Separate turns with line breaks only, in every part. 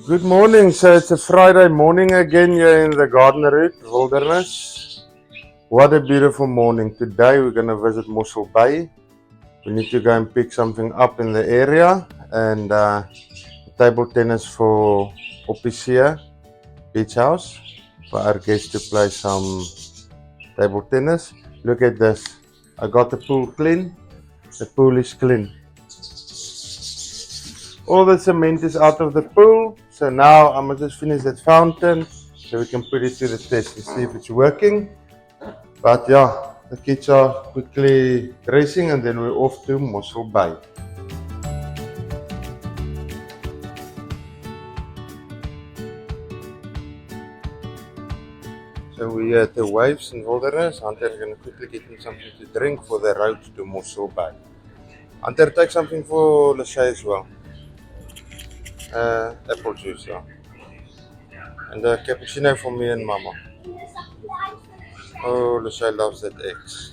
Good morning. So it's a Friday morning again here in the Garden Route Wilderness. What a beautiful morning. Today we're going to visit Mossel Bay. We need to go and pick something up in the area and table tennis for Opisia Beach House for our guests to play some table tennis. Look at this. I got the pool clean. The pool is clean. All the cement is out of the pool, so now I'm gonna just finish that fountain so we can put it to the test and see if it's working. But yeah, the kids are quickly racing and then we're off to Mossel Bay. So we're at the Waves in Wilderness. Hunter is gonna quickly get him something to drink for the road to Mossel Bay. Hunter, take something for Lachey as well. Apple juice, yeah. And a cappuccino for me and Mama. Oh, Lachey loves that eggs.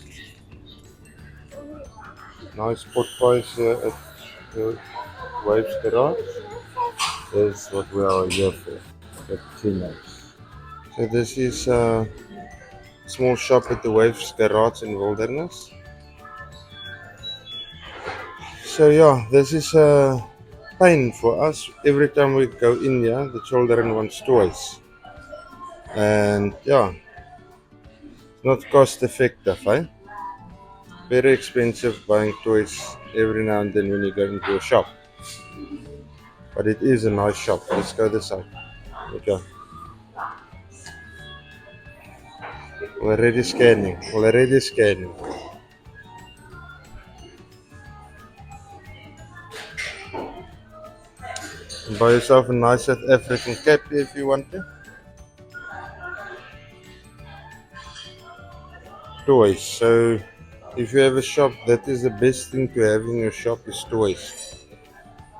Nice pot pies here at the Waves Garage. That's what we are here for, cappuccinos. So this is a small shop at the Waves Garage in Wilderness. So yeah, this is a pain for us. Every time we go in here, the children want toys. And yeah, it's not cost effective, eh? Very expensive buying toys every now and then when you go into a shop. But it is a nice shop. Let's go this side. Okay. Already scanning. Buy yourself a nice South African cap if you want to. Toys. So if you have a shop, that is the best thing to have in your shop is toys.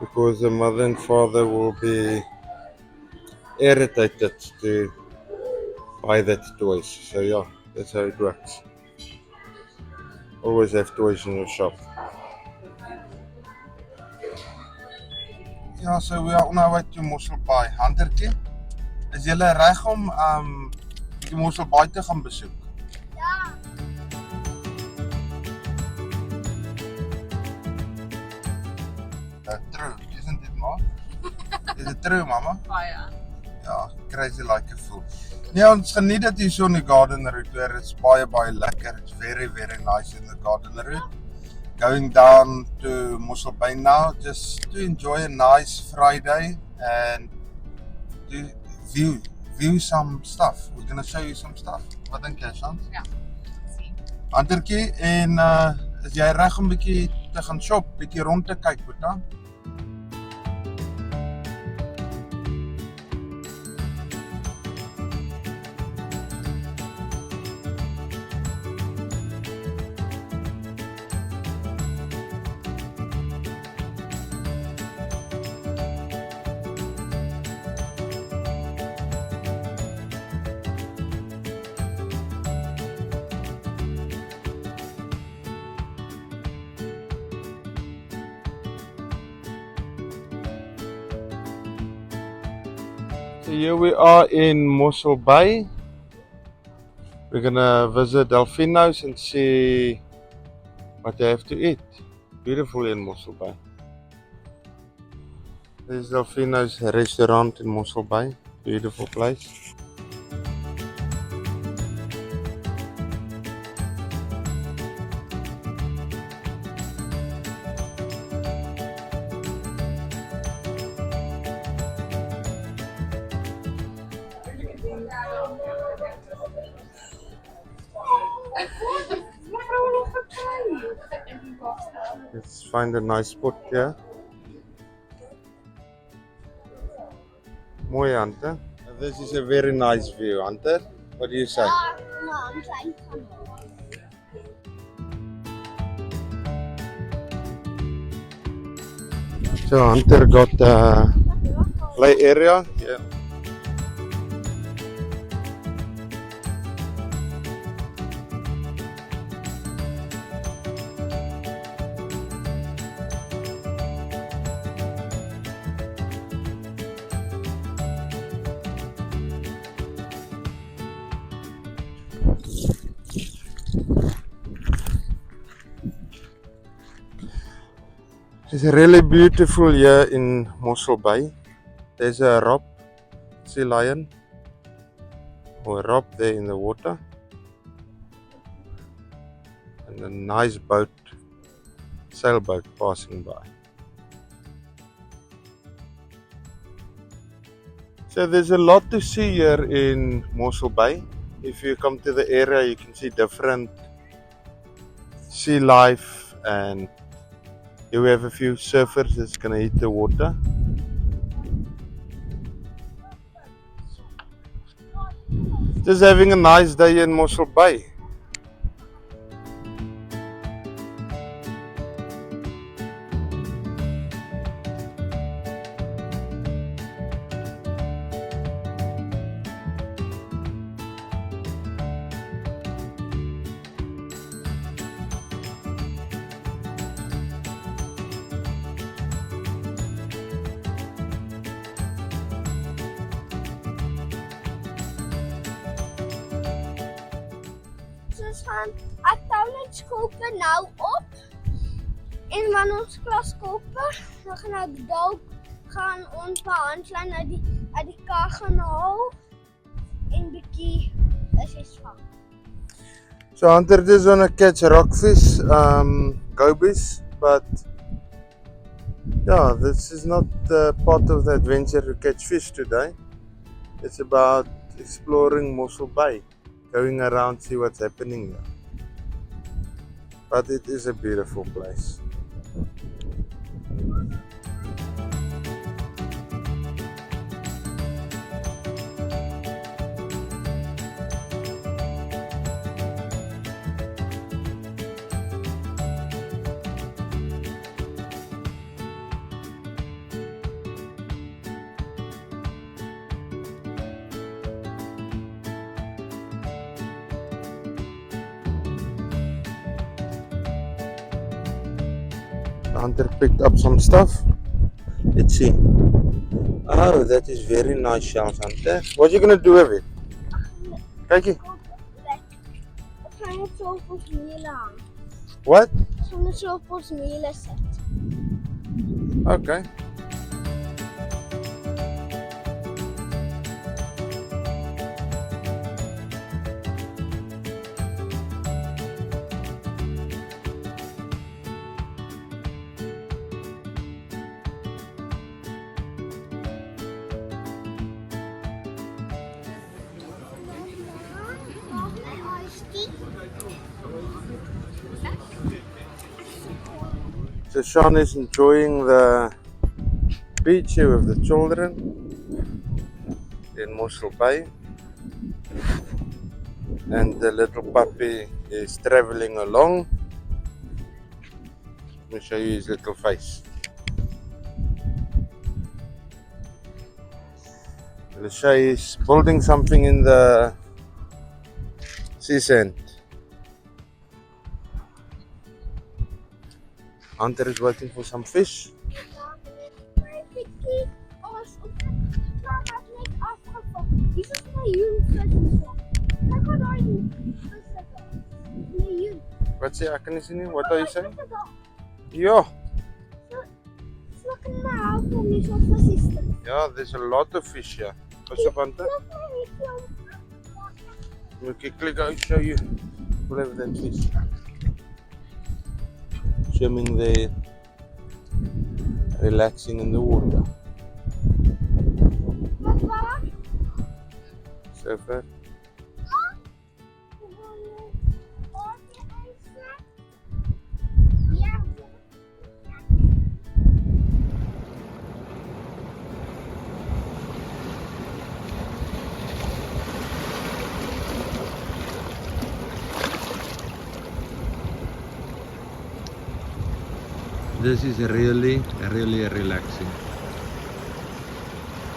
Because the mother and father will be irritated to buy that toys. So yeah, that's how it works. Always have toys in your shop. Ja, so we are on our way to Mossel Bay. Huntertjie, is julle reg om die Mossel Bay te gaan besoek? True, isn't it, Ma? Is it true, Mama?
Baie.
Ja, crazy like a fool. Nee, ons geniet dit hier so in die Garden Route. It's baie lekker. It's very nice in the Garden Route. Going down to Mossel Bay now just to enjoy a nice Friday and to view some stuff. We're gonna show you some stuff. Wat dink jy, Shans?
Ja. Sien.
Huntertjie, en is jy reg om bietjie te gaan shop, bietjie rond te kyk, Boeta? So here we are in Mossel Bay. We're gonna visit Delfino's and see what they have to eat. Beautiful in Mossel Bay. This is Delfino's restaurant in Mossel Bay. Beautiful place. Let's find a nice spot here. Mooi, Hunter. This is a very nice view, Hunter. What do you say?
No, I'm trying to come on.
So Hunter got a play area. Yeah. It's really beautiful here in Mossel Bay. There's a rob, sea lion, or a rob there in the water, and a nice boat, sailboat passing by. So there's a lot to see here in Mossel Bay. If you come to the area, you can see different sea life, and here we have a few surfers that's gonna hit the water. Just having a nice day in Mossel Bay.
Ek tel net skulpe nou op. En wanneer ons klaar skulpe, dan gaan ek dalk gaan ons paar handlyn uit die kar gaan haal en bietjie visse vang.
So Hunter just wanna catch rockfish, gobies, but yeah, this is not part of the adventure to catch fish today. It's about exploring Mossel Bay, going around, see what's happening here. But it is a beautiful place. Hunter picked up some stuff. Let's see. Oh, that is very nice shells, Hunter. What are you gonna do with it? Kykie.
Ek gaan net so op ons meele hang.
What?
Ek gaan net so op ons meele sit.
Okay. So Sean is enjoying the beach here with the children in Mossel Bay, and the little puppy is traveling along. Let me show you his little face. Lachey is building something in the sea sand. Hunter is waiting for some fish. Wat sê ek kan nie sien nie. What are you saying? Ja. Yeah, there's a lot of fish here. What's up, Hunter? Okay, click out, show you whatever that fish. Swimming there, relaxing in the water. Surfer. This is really relaxing.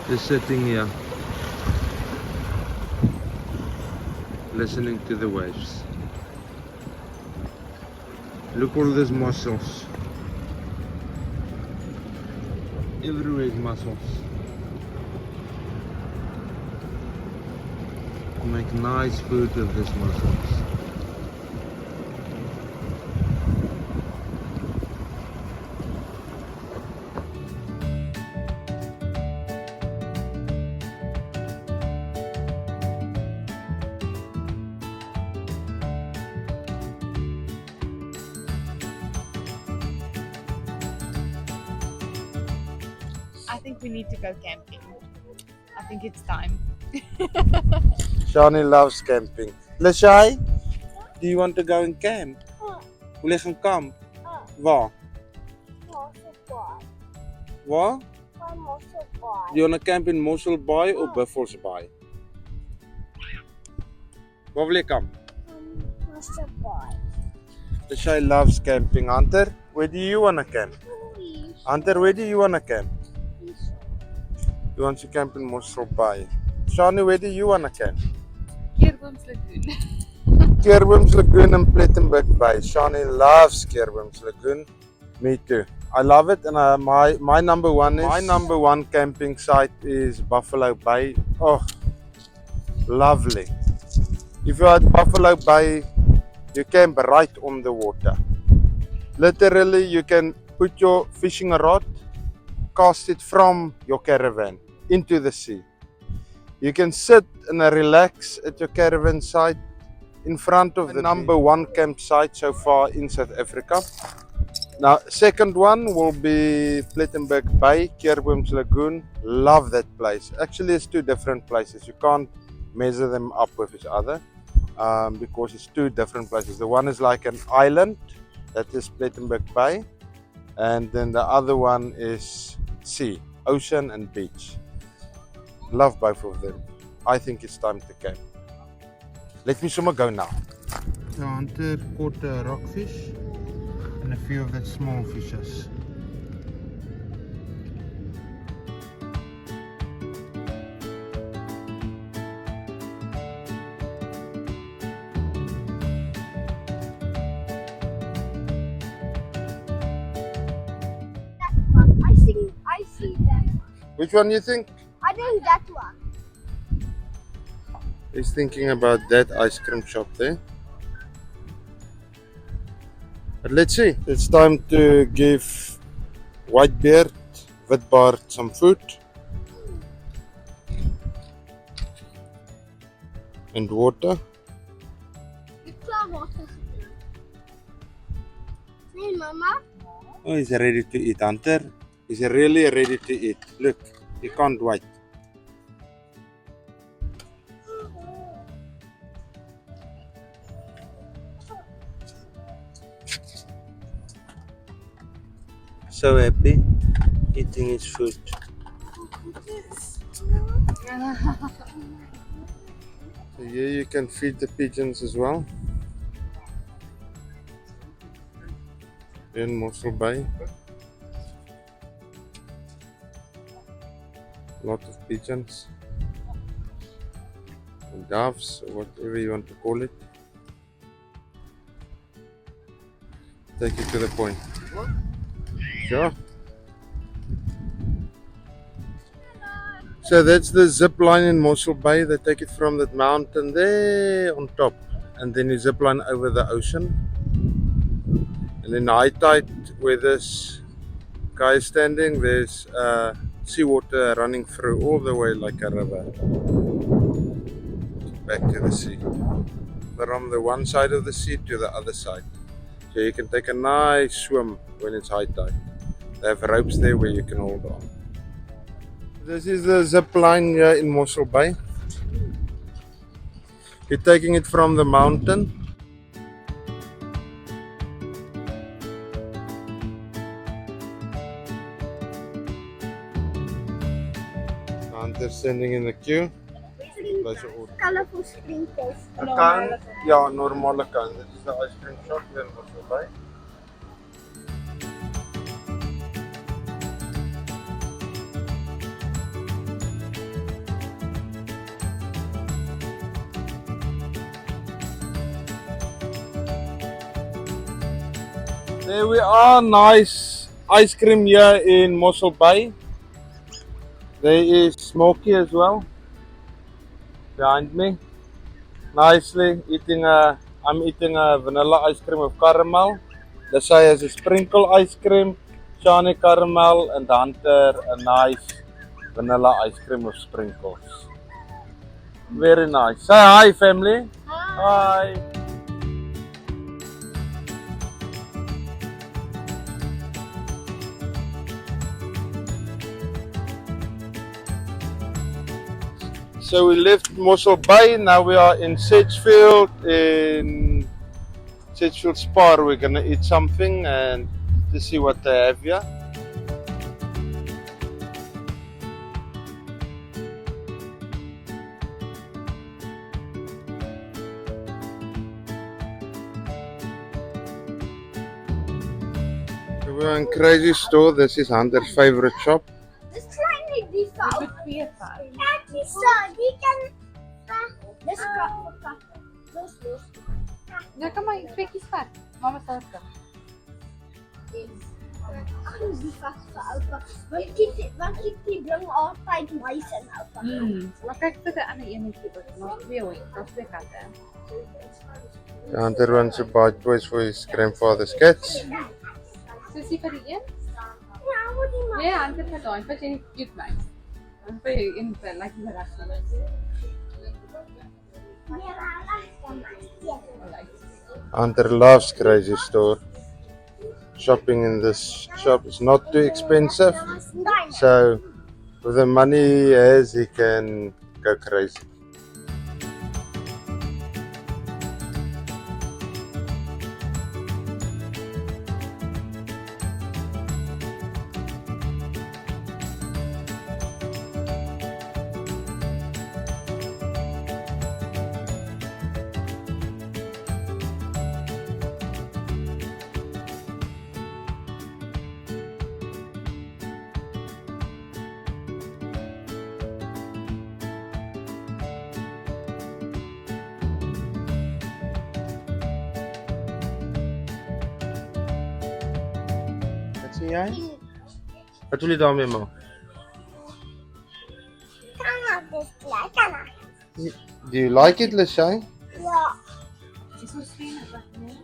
Just sitting here, listening to the waves. Look all these mussels. Everywhere is mussels. Make nice food with these mussels.
I think we need to go camping. I think it's time.
Shani loves camping. Lashai, do you want to go and camp? Wil jy gaan kamp? Waar? Waar? You want to camp in Mossel Bay or Buffalo Bay? Waar wil jy kamp? Lashai loves camping. Hunter, where do you want to camp? Hunter, where do you want to camp? He wants to camp in Mossel Bay. Shani, where do you want to camp?
Keurboom's Lagoon.
Keurboom's Lagoon and Plettenberg Bay. Shani loves Keurboom's Lagoon. Me too. I love it, and my number one camping site is Buffalo Bay. Oh, lovely. If you're at Buffalo Bay, you camp right on the water. Literally, you can put your fishing rod, cast it from your caravan into the sea. You can sit and relax at your caravan site in front of the number one campsite so far in South Africa. Now, second one will be Plettenberg Bay, Keurboom's Lagoon. Love that place. Actually, it's two different places. You can't measure them up with each other because it's two different places. The one is like an island, that is Plettenberg Bay, and then the other one is sea, ocean and beach. Love both of them. I think it's time to camp. Let me somewhere go now. So Hunter caught a rockfish and a few of the small fishes.
I see that one.
Which one do you think?
I think that one.
He's thinking about that ice cream shop there. But let's see. It's time to give Whitebeard, Witbaard some food. And water.
Hey, Mama.
Oh, he's ready to eat, Hunter. He's really ready to eat. Look, he can't wait. So happy eating his food. So here you can feed the pigeons as well. In Mossel Bay. Lot of pigeons. And doves, or whatever you want to call it. Take it to the point. Sure. So that's the zip line in Mossel Bay. They take it from that mountain there on top, and then you zip line over the ocean. And in high tide, where this guy is standing, there's seawater running through all the way like a river back to the sea. From the one side of the sea to the other side. So you can take a nice swim when it's high tide. They have ropes there where you can hold on. This is the zip line here in Mossel Bay. You're taking it from the mountain. Hunter standing in the queue.
Colorful sprinkles.
A kan? Ja, normale kan. Dit is the ice cream shop here in Mossel Bay. There we are, nice ice cream here in Mossel Bay. There is Smoky as well, behind me. Nicely eating I'm eating a vanilla ice cream with caramel. Lashai has a sprinkle ice cream, Shani caramel, and Hunter a nice vanilla ice cream with sprinkles. Very nice. Say hi, family. Hi. so we left Mossel Bay. Now we are in Sedgefield. In Sedgefield Spar, we're gonna eat something and to see what they have here. We're in Crazy Store. This is Hunter's favorite shop.
Dis klein net die val.
Dit twee vat.
Kijk die so, die kan dis kat vir katte. Los.
Ja, kom maar, tweekies vat. Mama sal dit doen.
Ag, die vat vir oupa. Want die bring altyd muise in oupa.
Maar kyk vir die ander enetjie ook. Nog twee hooi, nog twee katte.
Hunter wants to buy toys for his grandfather's cats.
Susie vir die een?
Ja, hoe die man.
Nee, Hunter vir daai, wat jy eet my. Dan vir jy een vir, like die rest van dit.
Hunter loves Crazy Store. Shopping in this shop is not too expensive, so with the money he has, he can go crazy. Wat sê jy? Wat wil jy daarmee maak?
Kan dit lekker.
Do you like it, Lashai?
Ja.
Dis so sien wat nee.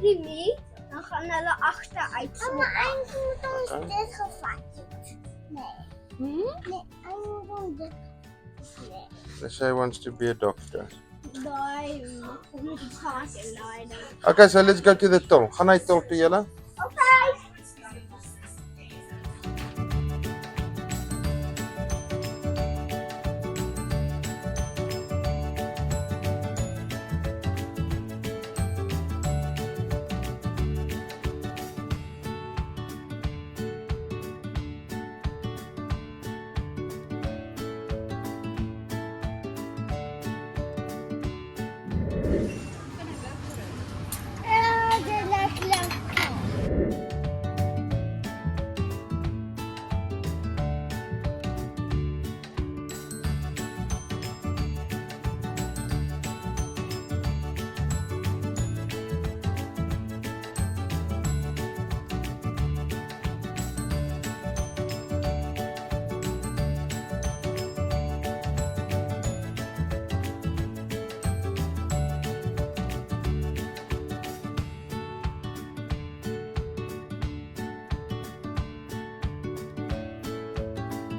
Die meat, dan gaan hulle agteruit. Maar eintlik moet ons dit gevat het. Nee. Nee, eintlik moet dit. Nee.
Lashai wants to be a doctor.
Daai moet die kaart en daai ding.
Okay, so let's go to the till. Gaan hy till toe julle?
Okay.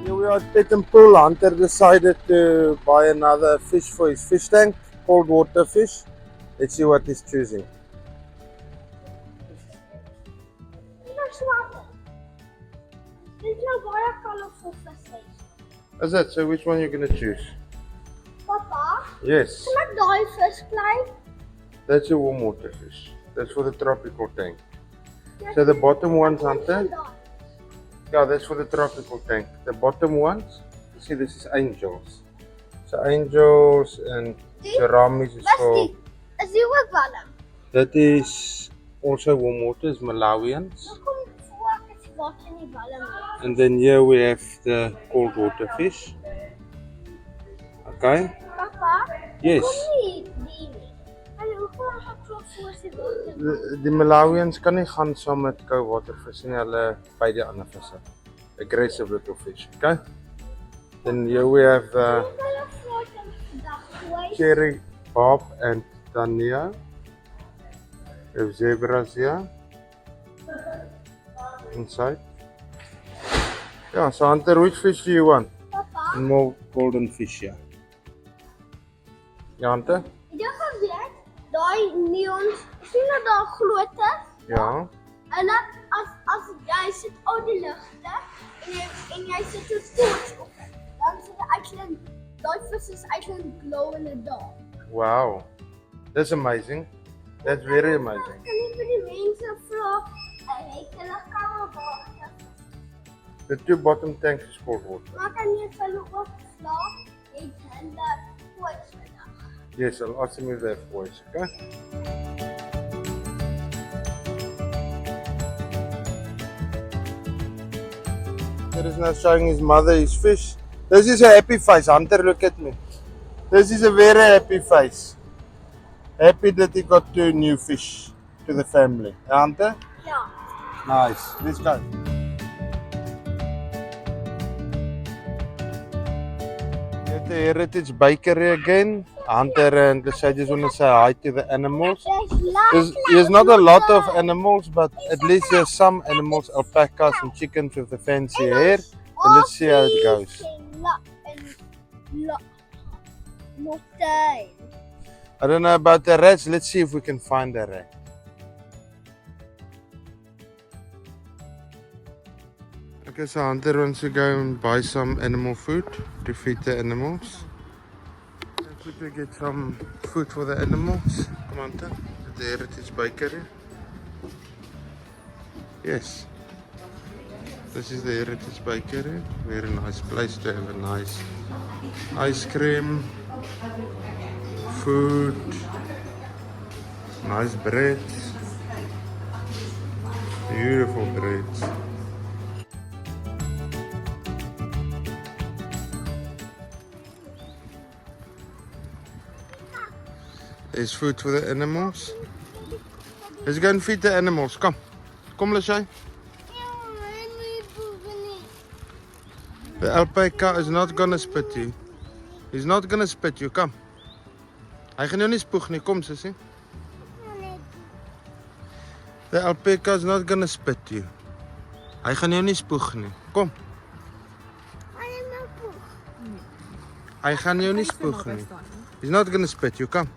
Here we are at Pet and Pool. Hunter decided to buy another fish for his fish tank, cold water fish. Let's see what he's choosing.
Dit is nou baie colourful visse.
Is it? So which one are you going to choose?
Papa,
Yes,
kan ek daai vis kry?
that's a warm water fish. That's for the tropical tank. So the bottom ones, Hunter? Yeah, that's for the tropical tank. The bottom ones, you see this is angels. So angels and ceramis is
Wat
for,
die? Is die ook warm?
that is also warm water, is Malawians.
Hoekom voel ek is water nie warm nie?
And then here we have the cold water fish. Okay?
Papa,
Yes.
hoekom nie die nie? En hoekom ek so voor sy water?
Die Malawians kan nie gaan saam met koue watervisse nie, hulle by die ander visse. Aggressive little fish, okay? Then here we have
Hulle voort in vandag gooi.
Cherry, Bob and Tania. We have zebras here. Inside. Yeah, so Hunter, which fish do you want?
Papa,
More golden fish here. Ja, Hunter?
het jy geweet, daai neons, sien jy daar grootte?
Ja.
Hulle, as jy sit op die ligte en jy sit 'n torch op dit, dan sit jy eintlik, daai vis is eintlik glow in the dark.
Wow. That's amazing. That's very amazing.
Kan jy vir die mense vra, het hulle kan water?
The two bottom tanks is cold water.
Maar kan jy vir hulle ook vra, het hulle voice vandag?
Yes, I'll ask him if they have voice, okay? There is now showing his mother his fish. This is a happy face. Hunter, look at me. This is a very happy face. Happy that he got 2 new fish to the family. Hunter?
Ja.
Nice. Let's go. At the Heritage Bakery again. Hunter and Lachey just want to say hi to the animals. There's not a lot of animals, but at least there's some animals, alpacas and chickens with the fancy hair. And let's see how it goes. I don't know about the rats. Let's see if we can find a rat. Okay, so Hunter wants to go and buy some animal food to feed the animals. Let's quickly get some food for the animals. Come on, Hunter. At the Heritage Bakery. Yes. This is the Heritage Bakery. Very nice place to have a nice ice cream, food, nice breads, beautiful breads. There's food for the animals. Let's go and feed the animals. Come. Kom, Lachey. The alpaca is not gonna spit you. He's not gonna spit you. Come. Hy gaan jou nie spoeg nie. Kom, sussie. The alpaca is not gonna spit you. Hy gaan jou nie spoeg nie. Kom. Hy gaan jou nie spoeg nie. He's not gonna spit you. Come.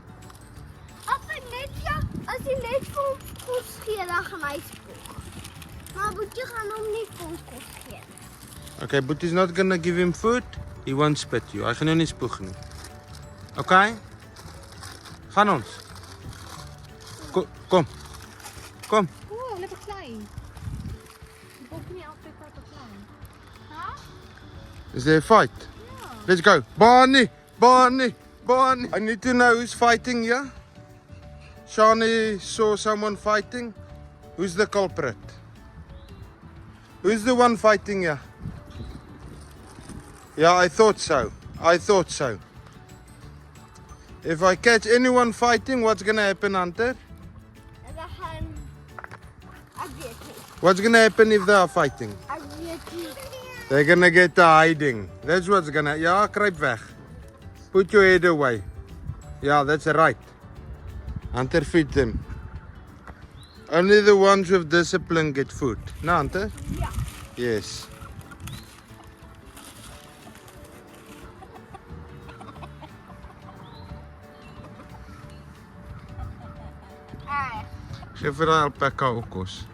As jy net vir hom kos gee, dan gaan hy spoeg. Maar Boetie gaan hom nie kos gee.
Okay, but he's not gonna give him food. He won't spit you. Hy gaan jou nie spoeg nie. Okay? Gaan ons. Kom. Kom.
Oh, lekker klein. Die bok nie altyd te klein.
Is there a fight?
Ja.
Let's go. Barney. I need to know who's fighting here. Shani saw someone fighting. Who's the culprit? Who's the one fighting here? Yeah, I thought so. If I catch anyone fighting, what's gonna happen, Hunter?
En dan gaan... Ek weet nie.
What's gonna happen if they are fighting?
Ek weet nie.
They're gonna get to hiding. That's what's gonna... Ja, kruip weg. Put your head away. Yeah, that's right. Hunter, feed them. Only the ones with discipline get food. No, Hunter?
Ja.
Yes. Geef vir die alpaca ook kos.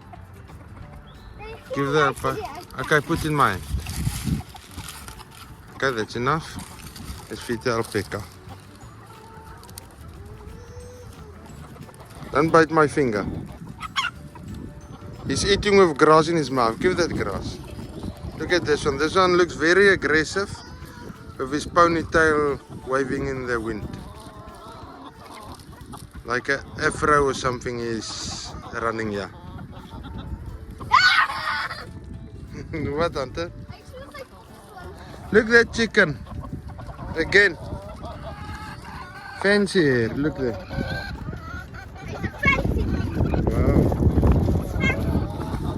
Give the alpaca. Okay, put in my hand. Okay, that's enough. Let's feed the alpaca. Don't bite my finger. He's eating with grass in his mouth. Give that grass. Look at this one. This one looks very aggressive with his ponytail waving in the wind. Like an afro or something is running here. What, Hunter? Look at that chicken. Again. Fancy hair. Look there. Wow.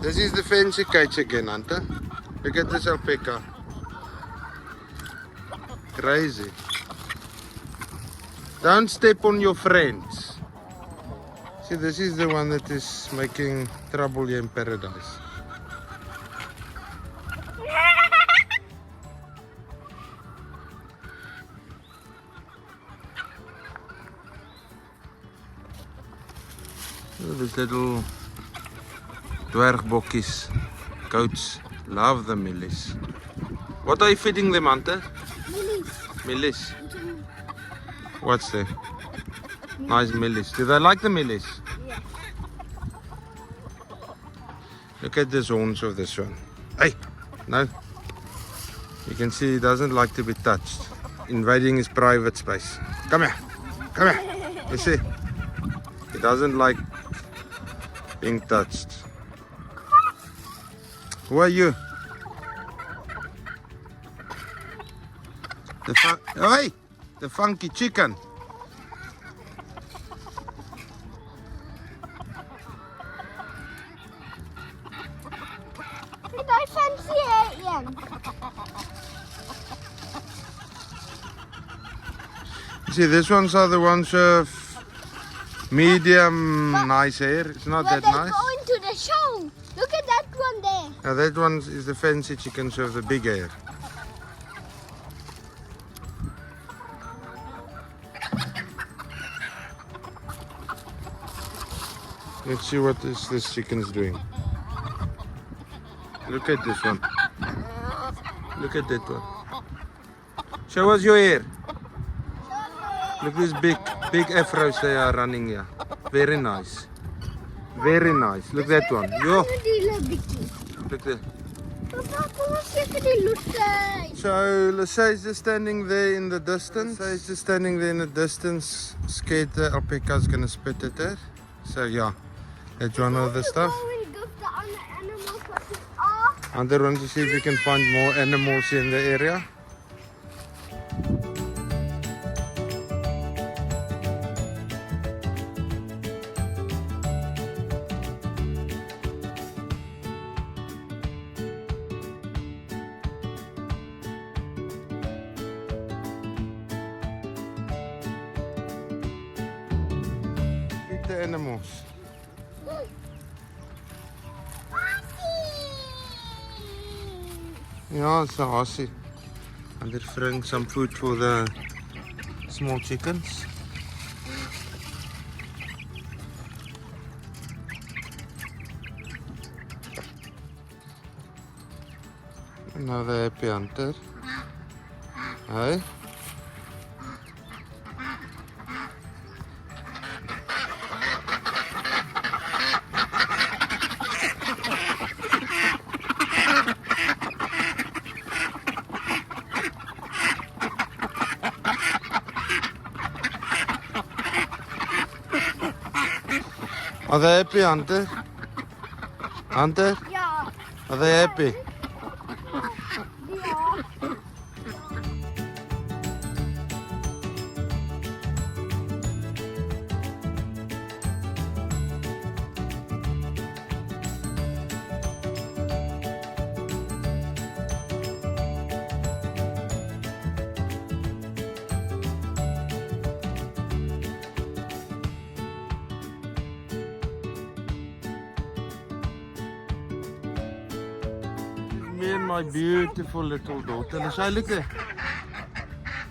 This is the fancy cage again, Hunter. Look at this alpaca. Crazy. Don't step on your friends. See, this is the one that is making trouble here in paradise. These little dwergbokkies, goats, love the millies. What are you feeding them, Ante? Millies. What's there? Nice millies. Do they like the millies?
Yeah.
Look at the horns of this one. Hey, no. You can see he doesn't like to be touched. Invading his private space. Come here. Come here. You see? He doesn't like being touched. Who are you? Hey! The funky chicken.
Did I fancy it, Ian?
You see, these ones are the ones with medium nice hair. It's not
But
that
they
nice.
go into the show. Look at that one there.
Now that one is the fancy chickens with the big hair. Let's see what this chicken's doing. Look at this one. Look at that one. Show us your hair. Look these big afros they are running here. Very nice. Very nice. Look that one. Yo, look there.
Papa, kom ons kyk die loetjie.
So Lissay is just standing there in the distance. Lissay is just standing there in the distance, scared the alpaca's gonna spit at her. So yeah, that's one of the stuff.
Go and give the other animals what they are.
Hunter wants to see if we can find more animals in the area. Eat the animals. Yeah, it's a horsey. And they're throwing some food for the small chickens. Another happy hunter. Hey? Are they happy, Hunter? Hunter,
Ja.
are they happy?
Ja.
Me and my beautiful little daughter. Lissay, look there.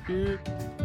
Beautiful.